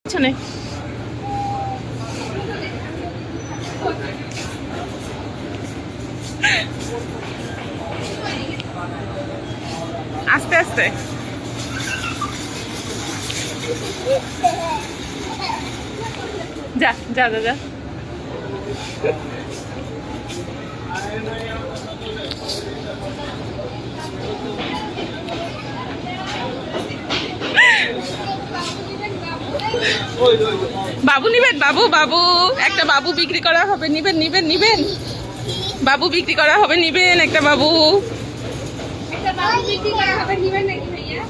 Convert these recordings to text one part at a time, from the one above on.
পিছনে আস্তে আস্তে যা যা যা যা বাবু নিবেন বাবু বাবু একটা বাবু বিক্রি করা হবে নিবেন নিবেন নিবেন বাবু বিক্রি করা হবে নিবেন একটা বাবু বিক্রি করা হবে নিবেন নাকি ভাইয়া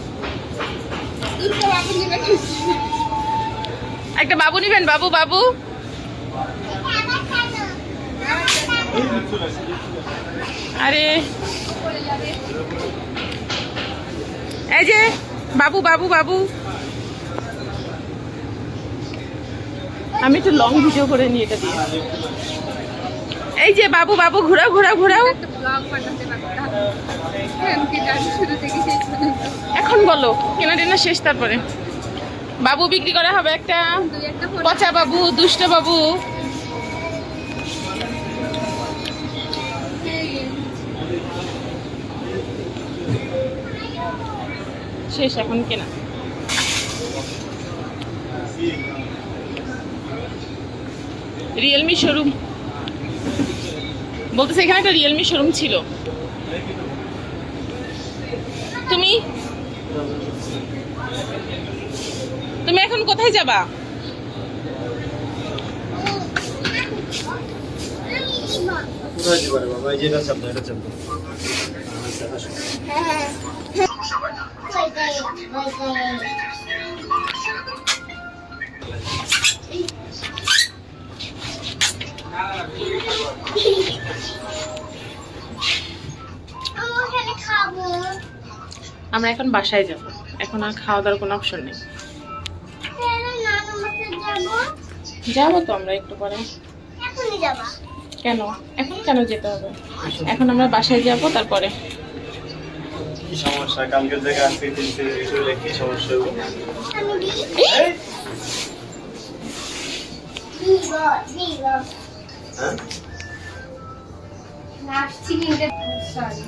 একটা বাবু নিবেন বাবু বাবু আরে এই যে বাবু বাবু বাবু আমি একটু লং ভিডিও করে নিয়ে এটা দিয়ে এই যে বাবু বাবু ঘোরাও ঘোরাও ঘোরাও এখন বলো কেনা টেনা শেষ তারপরে বাবু বিক্রি করা হবে একটা পচা বাবু দুষ্ট বাবু শেষ এখন কেনা রিয়েলমি শোরুম বলতেছে এখানে একটা রিয়েলমি শোরুম ছিল তুমি তুমি এখন কোথায় যাবা কোথায় যাবে রে বাবা এই যে এটা চাপতো এটা চাপতো আমরা এখন বাসায় যাব এখন আর খাওয়া দাওয়ার কোনো অপশন নেই যাবো তো আমরা একটু পরে কেন এখন কেন যেতে হবে এখন আমরা বাসায় যাব তারপরে কি সমস্যা কালকের থেকে আজকে তিনটে শরীরে কি সমস্যা হলো সরি